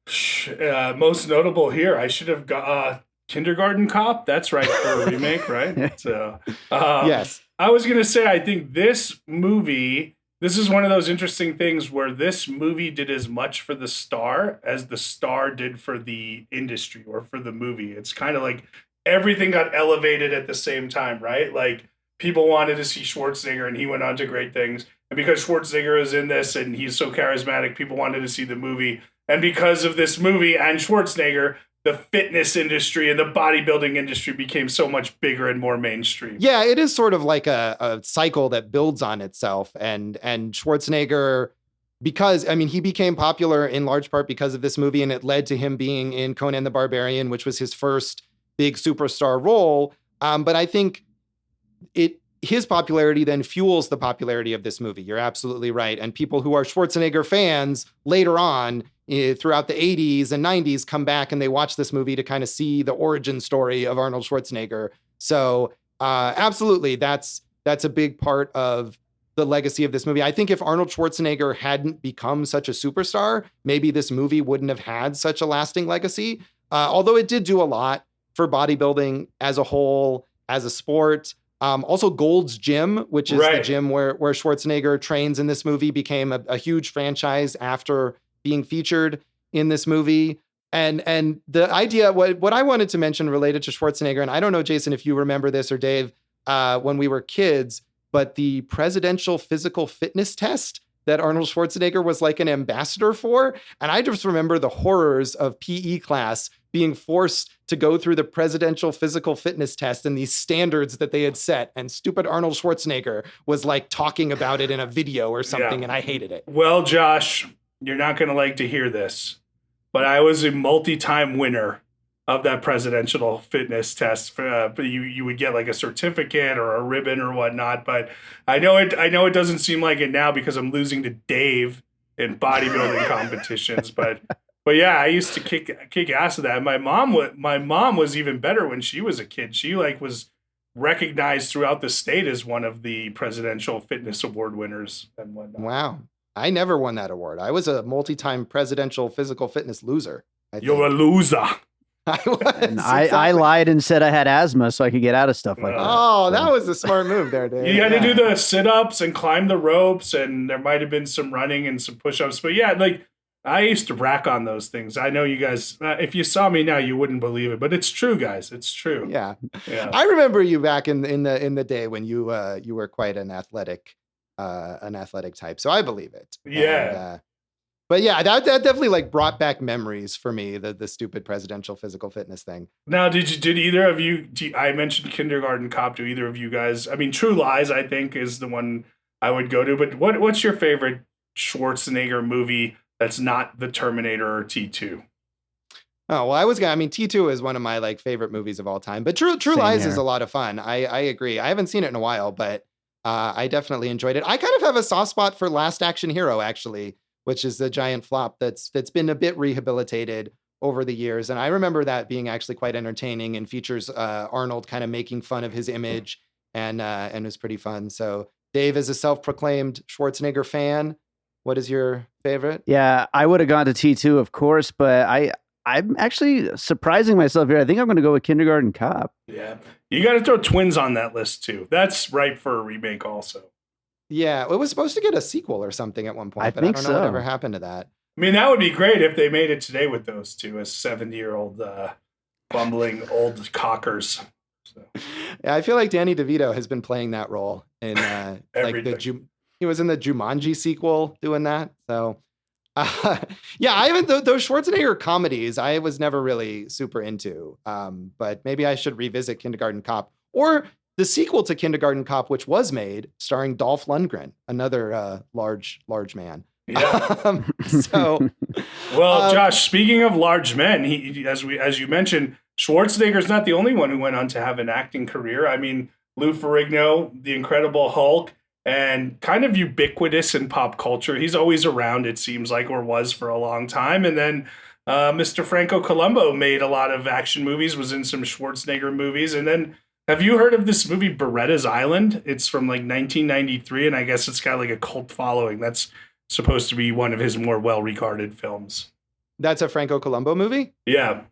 Most notable here, I should have got Kindergarten Cop. That's right, for a remake, right? So, yes. I was going to say, I think this movie, this is one of those interesting things where this movie did as much for the star as the star did for the industry or for the movie. It's kind of like everything got elevated at the same time, right? Like people wanted to see Schwarzenegger and he went on to great things. And because Schwarzenegger is in this and he's so charismatic, people wanted to see the movie. And because of this movie and Schwarzenegger, the fitness industry and the bodybuilding industry became so much bigger and more mainstream. Yeah, it is sort of like a cycle that builds on itself. And Schwarzenegger, because, I mean, he became popular in large part because of this movie, and it led to him being in Conan the Barbarian, which was his first big superstar role. But I think his popularity then fuels the popularity of this movie. You're absolutely right. And people who are Schwarzenegger fans later on, throughout the 80s and 90s, come back and they watch this movie to kind of see the origin story of Arnold Schwarzenegger. So absolutely, that's a big part of the legacy of this movie. I think if Arnold Schwarzenegger hadn't become such a superstar, maybe this movie wouldn't have had such a lasting legacy. Although it did do a lot for bodybuilding as a whole, as a sport. Also, Gold's Gym, which is the gym where Schwarzenegger trains in this movie, became a huge franchise after being featured in this movie. And the idea, what I wanted to mention related to Schwarzenegger, and I don't know, Jason, if you remember this or Dave, when we were kids, but the presidential physical fitness test that Arnold Schwarzenegger was like an ambassador for. And I just remember the horrors of PE class being forced to go through the presidential physical fitness test and these standards that they had set. And stupid Arnold Schwarzenegger was like talking about it in a video or something. And I hated it. Well, Josh, you're not going to like to hear this, but I was a multi-time winner of that presidential fitness test. But you would get like a certificate or a ribbon or whatnot. But I know it doesn't seem like it now because I'm losing to Dave in bodybuilding competitions. But yeah, I used to kick ass at that. My mom was even better when she was a kid. She like was recognized throughout the state as one of the presidential fitness award winners and whatnot. Wow. I never won that award. I was a multi-time presidential physical fitness loser. You're a loser. I was. And I lied and said I had asthma so I could get out of stuff like that. Oh, that was a smart move there, Dave. You had to do the sit-ups and climb the ropes, and there might have been some running and some push-ups. But yeah, like I used to rack on those things. I know you guys, if you saw me now, you wouldn't believe it, but it's true, guys. It's true. Yeah. I remember you back in the day when you were quite an athletic type. So I believe it. Yeah. And, but yeah, that definitely like brought back memories for me, the stupid presidential physical fitness thing. Now, did either of you, I mentioned Kindergarten Cop, do either of you guys, I mean, True Lies, I think is the one I would go to, but what's your favorite Schwarzenegger movie that's not The Terminator or T2? Oh, well, T2 is one of my like favorite movies of all time, but True Lies is a lot of fun. I agree. I haven't seen it in a while, but I definitely enjoyed it. I kind of have a soft spot for Last Action Hero, actually, which is the giant flop that's been a bit rehabilitated over the years. And I remember that being actually quite entertaining and features Arnold kind of making fun of his image and was pretty fun. So Dave is a self-proclaimed Schwarzenegger fan. What is your favorite? Yeah, I would have gone to T2, of course, but I'm actually surprising myself here. I think I'm going to go with Kindergarten Cop. Yeah, you got to throw Twins on that list too. That's ripe for a remake also. Yeah, it was supposed to get a sequel or something at one point, but I don't know whatever happened to that. I mean, that would be great if they made it today with those two as 70-year-old bumbling old cockers. So. Yeah, I feel like Danny DeVito has been playing that role in like he was in the Jumanji sequel doing that. So yeah, I haven't those Schwarzenegger comedies I was never really super into. But maybe I should revisit Kindergarten Cop or the sequel to Kindergarten Cop, which was made starring Dolph Lundgren, another large man. Yeah. So, well, Josh, speaking of large men, as you mentioned, Schwarzenegger's not the only one who went on to have an acting career. I mean, Lou Ferrigno, the Incredible Hulk, and kind of ubiquitous in pop culture. He's always around, it seems like, or was for a long time. And then Mr. Franco Columbo made a lot of action movies, was in some Schwarzenegger movies, and then. Have you heard of this movie, Beretta's Island? It's from like 1993, and I guess it's got like a cult following. That's supposed to be one of his more well-regarded films. That's a Franco Columbo movie? Yeah.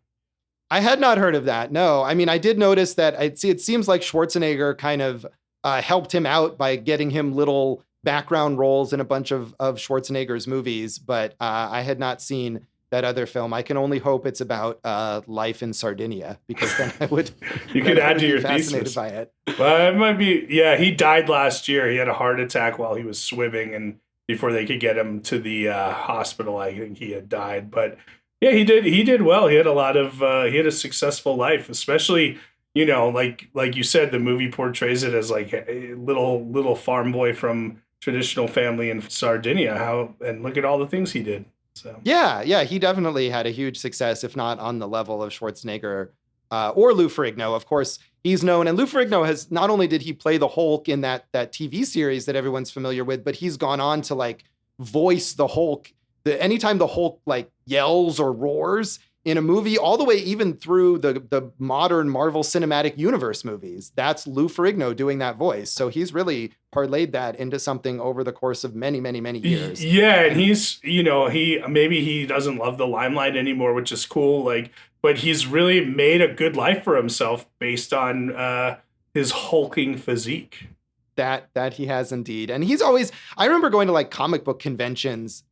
I had not heard of that. No, I mean, I did notice that it seems like Schwarzenegger kind of helped him out by getting him little background roles in a bunch of Schwarzenegger's movies, but I had not seen that other film. I can only hope it's about life in Sardinia, because then I would you could add to your fascinated thesis by it. Well, it might be. Yeah, he died last year. He had a heart attack while he was swimming, and before they could get him to the hospital, I think he had died. But yeah, he did well. He had he had a successful life, especially, you know, like you said, the movie portrays it as like a little farm boy from traditional family in Sardinia. And look at all the things he did. So. Yeah, he definitely had a huge success, if not on the level of Schwarzenegger or Lou Ferrigno. Of course, he's known, and Lou Ferrigno has not only did he play the Hulk in that TV series that everyone's familiar with, but he's gone on to like voice the Hulk. Anytime the Hulk like yells or roars in a movie, all the way even through the modern Marvel Cinematic Universe movies, that's Lou Ferrigno doing that voice. So he's really parlayed that into something over the course of many, many, many years. Yeah, and he's, you know, maybe he doesn't love the limelight anymore, which is cool. Like, but he's really made a good life for himself based on his hulking physique. That he has indeed. And he's always, I remember going to like comic book conventions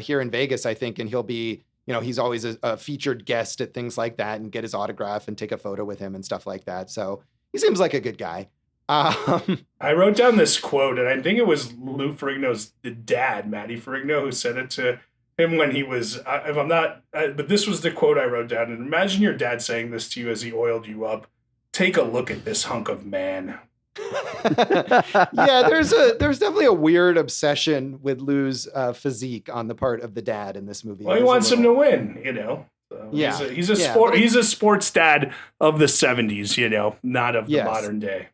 here in Vegas, I think, and he'll be, you know, he's always a featured guest at things like that and get his autograph and take a photo with him and stuff like that. So he seems like a good guy. I wrote down this quote, and I think it was Lou Ferrigno's dad, Matty Ferrigno, who said it to him when he was, if I'm not, but this was the quote I wrote down. And imagine your dad saying this to you as he oiled you up. Take a look at this hunk of man. Yeah, there's definitely a weird obsession with Lou's physique on the part of the dad in this movie. Well, he wants him to win, you know. So Yeah. he's a sports dad of the 70s, not of the Yes. modern day.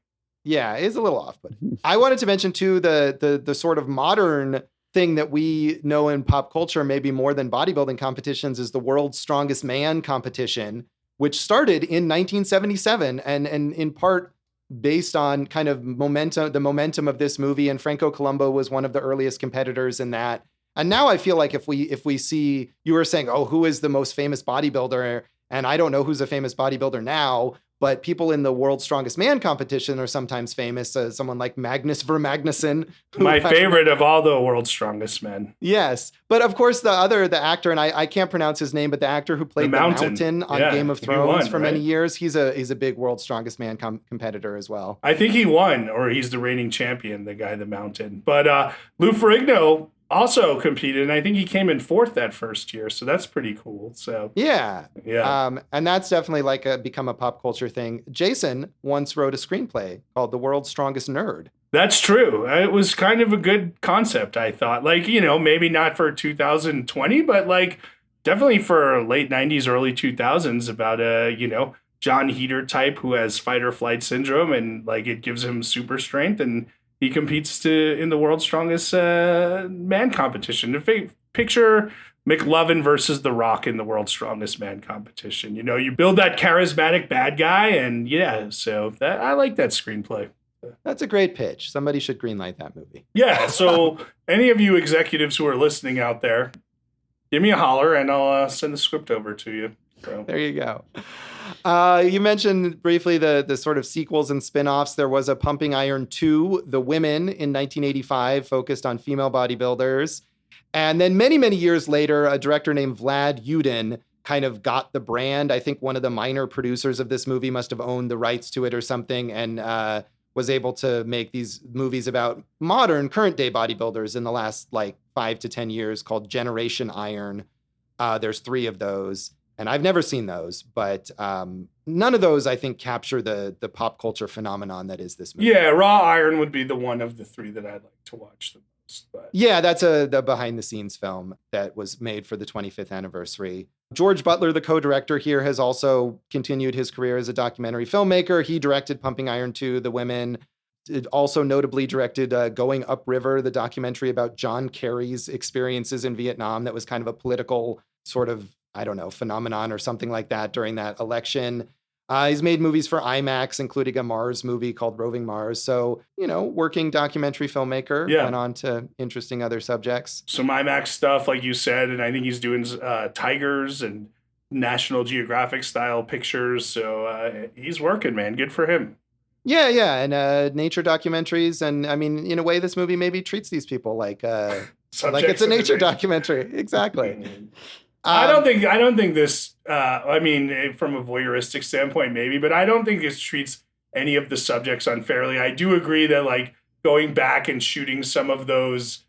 Yeah, it's a little off, but I wanted to mention too the sort of modern thing that we know in pop culture, maybe more than bodybuilding competitions, is the World's Strongest Man competition, which started in 1977 and in part based on kind of the momentum of this movie. And Franco Columbo was one of the earliest competitors in that. And now I feel like if we see, you were saying, oh, who is the most famous bodybuilder? And I don't know who's a famous bodybuilder now, but people in the World's Strongest Man competition are sometimes famous. Someone like Magnus Vermagnuson. My favorite of all the World's Strongest Men. Yes. But of course, the actor, and I can't pronounce his name, but the actor who played the Mountain on Game of Thrones for many years, he's a big World's Strongest Man competitor as well. I think he won, or he's the reigning champion, the guy, the Mountain. But Lou Ferrigno also competed, and I think he came in fourth that first year, so that's pretty cool. So yeah. And that's definitely like become a pop culture thing. Jason once wrote a screenplay called The World's Strongest Nerd. That's true. It was kind of a good concept, I thought. Like, maybe not for 2020, but like definitely for late 90s, early 2000s, about a John Heater type who has fight or flight syndrome, and like it gives him super strength, and he competes in the World's Strongest Man competition. Picture McLovin versus The Rock in the World's Strongest Man competition. You build that charismatic bad guy, and so I like that screenplay. That's a great pitch. Somebody should greenlight that movie. Yeah, so any of you executives who are listening out there, give me a holler, and I'll send the script over to you. So. There you go. You mentioned briefly the sort of sequels and spin-offs. There was a Pumping Iron 2, The Women, in 1985, focused on female bodybuilders. And then many, many years later, a director named Vlad Yudin kind of got the brand. I think one of the minor producers of this movie must have owned the rights to it or something, and was able to make these movies about modern, current-day bodybuilders in the last, 5 to 10 years, called Generation Iron. There's 3 of those. And I've never seen those, but none of those, I think, capture the pop culture phenomenon that is this movie. Yeah, Raw Iron would be the one of the 3 that I'd like to watch the most. But. Yeah, that's the behind-the-scenes film that was made for the 25th anniversary. George Butler, the co-director here, has also continued his career as a documentary filmmaker. He directed Pumping Iron 2, The Women. It also notably directed Going Upriver, the documentary about John Kerry's experiences in Vietnam that was kind of a political sort of phenomenon or something like that during that election. He's made movies for IMAX, including a Mars movie called Roving Mars. So, working documentary filmmaker, went on to interesting other subjects. Some IMAX stuff, like you said, and I think he's doing tigers and National Geographic style pictures. So he's working, man. Good for him. Yeah. And nature documentaries. And I mean, in a way, this movie maybe treats these people like it's a nature documentary. Exactly. I don't think this, from a voyeuristic standpoint, maybe, but I don't think this treats any of the subjects unfairly. I do agree that going back and shooting some of those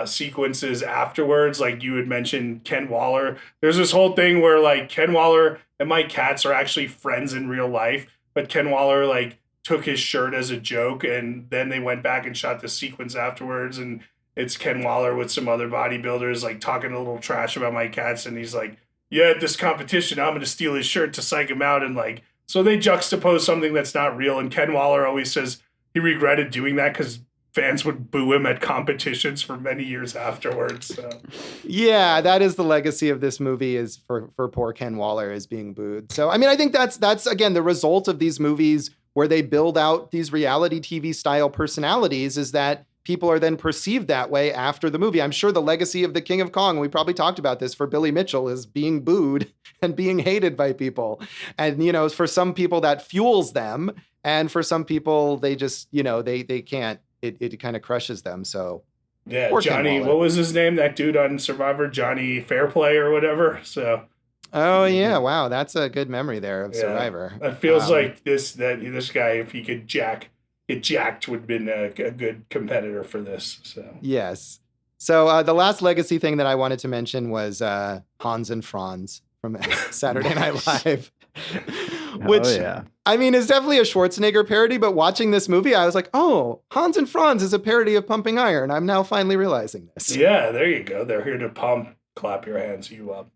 sequences afterwards, like you had mentioned Ken Waller, there's this whole thing where Ken Waller and Mike Katz are actually friends in real life, but Ken Waller took his shirt as a joke, and then they went back and shot the sequence afterwards, and it's Ken Waller with some other bodybuilders talking a little trash about Mike Katz, and he's like, yeah, at this competition, I'm going to steal his shirt to psych him out. And so they juxtapose something that's not real. And Ken Waller always says he regretted doing that because fans would boo him at competitions for many years afterwards. So. Yeah, that is the legacy of this movie, is for poor Ken Waller is being booed. So, I mean, I think that's again, the result of these movies where they build out these reality TV style personalities, is that people are then perceived that way after the movie. I'm sure the legacy of the King of Kong, we probably talked about this, for Billy Mitchell, is being booed and being hated by people. And, for some people that fuels them. And for some people, they just, they can't, it kind of crushes them. So yeah, Johnny, what was his name? That dude on Survivor, Johnny Fairplay or whatever. So. Oh yeah. Wow. That's a good memory there of Survivor. It feels like this guy, if he could get jacked, would have been a good competitor for this. So yes. So the last legacy thing that I wanted to mention was Hans and Franz from Saturday Night Live, which I mean is definitely a Schwarzenegger parody. But watching this movie, I was like, oh, Hans and Franz is a parody of Pumping Iron. I'm now finally realizing this. Yeah, there you go. They're here to pump, clap your hands, you up.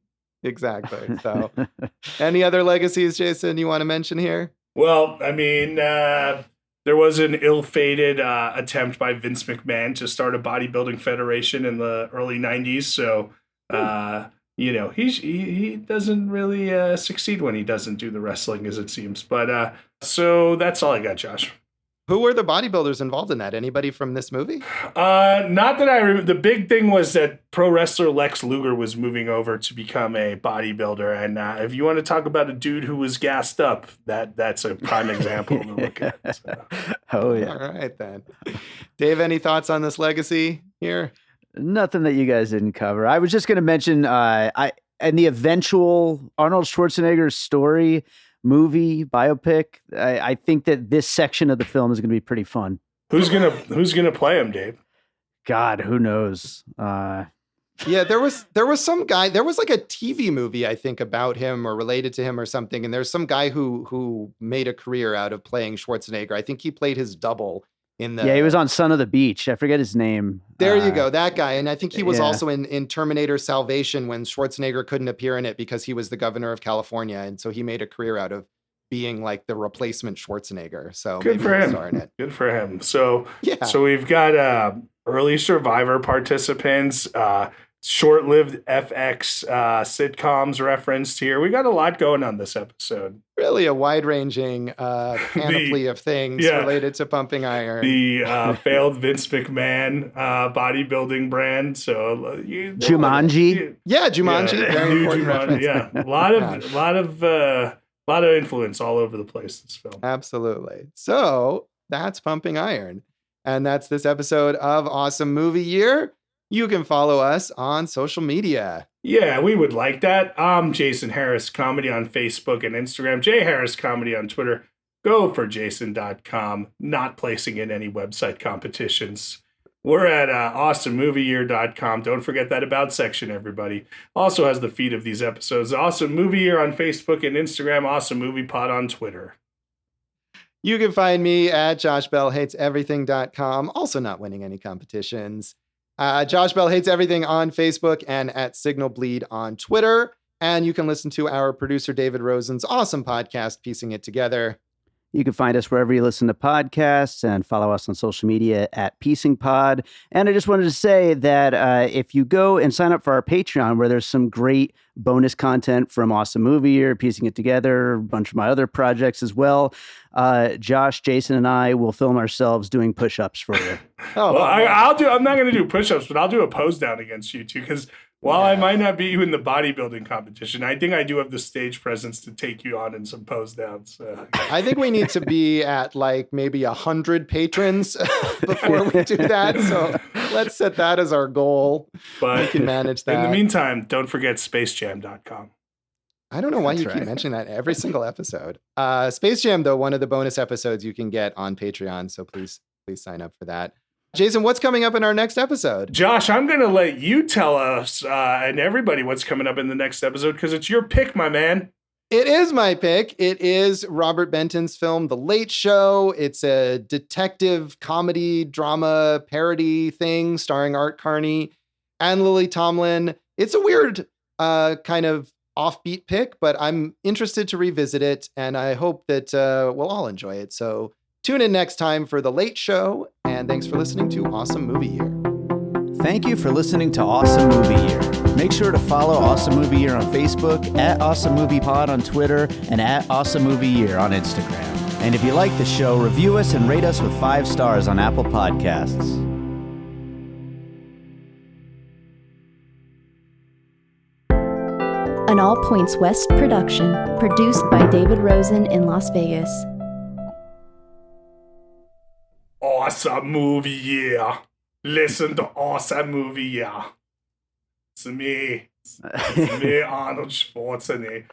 Exactly. So, any other legacies, Jason, you want to mention here? Well, I mean, there was an ill-fated attempt by Vince McMahon to start a bodybuilding federation in the early 90s. So, he doesn't really succeed when he doesn't do the wrestling, as it seems. But so that's all I got, Josh. Who were the bodybuilders involved in that? Anybody from this movie? Not that I remember. The big thing was that pro wrestler Lex Luger was moving over to become a bodybuilder. And if you want to talk about a dude who was gassed up, that's a prime example to look at. So. Oh, yeah. All right, then. Dave, any thoughts on this legacy here? Nothing that you guys didn't cover. I was just going to mention and the eventual Arnold Schwarzenegger story movie biopic. I think that this section of the film is going to be pretty fun. Who's gonna play him, Dave? God, who knows? Yeah, there was some guy. There was like a TV movie, I think, about him or related to him or something. And there's some guy who made a career out of playing Schwarzenegger. I think he played his double in the. Yeah, he was on Son of the Beach. I forget his name. There you go, that guy. And I think he was yeah. also in Terminator Salvation when Schwarzenegger couldn't appear in it because he was the governor of California, and so he made a career out of being like the replacement Schwarzenegger. So good for him. In it. Good for him. So yeah. So we've got early Survivor participants, short-lived FX sitcoms referenced here. We got a lot going on this episode. Really a wide-ranging panoply of things related to pumping iron. The failed Vince McMahon bodybuilding brand. So Jumanji. Yeah, Jumanji. Yeah, very important reference. Yeah, a lot of influence all over the place, this film. Absolutely. So that's Pumping Iron. And that's this episode of Awesome Movie Year. You can follow us on social media. Yeah, we would like that. I'm Jason Harris Comedy on Facebook and Instagram. Jay Harris Comedy on Twitter. Go for jason.com. Not placing in any website competitions. We're at awesomemovieyear.com. Don't forget that about section, everybody. Also has the feed of these episodes. Awesome Movie Year on Facebook and Instagram. Awesome Movie Pod on Twitter. You can find me at joshbellhateseverything.com. Also not winning any competitions. Josh Bell Hates Everything on Facebook and at Signal Bleed on Twitter. And you can listen to our producer David Rosen's awesome podcast, Piecing It Together. You can find us wherever you listen to podcasts and follow us on social media at Piecing Pod. And I just wanted to say that if you go and sign up for our Patreon, where there's some great bonus content from Awesome Movie Year, Piecing It Together, a bunch of my other projects as well, Josh, Jason, and I will film ourselves doing push-ups for you. I'm not going to do push-ups, but I'll do a pose down against you two, because while I might not beat you in the bodybuilding competition, I think I do have the stage presence to take you on in some pose downs. I think we need to be at like maybe 100 patrons before we do that. So let's set that as our goal. But we can manage that. In the meantime, don't forget spacejam.com. I don't know why you keep mentioning that every single episode. Space Jam, though, one of the bonus episodes you can get on Patreon. So please sign up for that. Jason, what's coming up in our next episode? Josh, I'm going to let you tell us and everybody what's coming up in the next episode, because it's your pick, my man. It is my pick. It is Robert Benton's film, The Late Show. It's a detective comedy drama parody thing starring Art Carney and Lily Tomlin. It's a weird kind of offbeat pick, but I'm interested to revisit it, and I hope that we'll all enjoy it. So tune in next time for The Late Show, and thanks for listening to Awesome Movie Year. Thank you for listening to Awesome Movie Year. Make sure to follow Awesome Movie Year on Facebook, at Awesome Movie Pod on Twitter, and at Awesome Movie Year on Instagram. And if you like the show, review us and rate us with 5 stars on Apple Podcasts. An All Points West production, produced by David Rosen in Las Vegas. Awesome Movie Year. Listen to Awesome Movie Year. It's me. It's me, Arnold Schwarzenegger.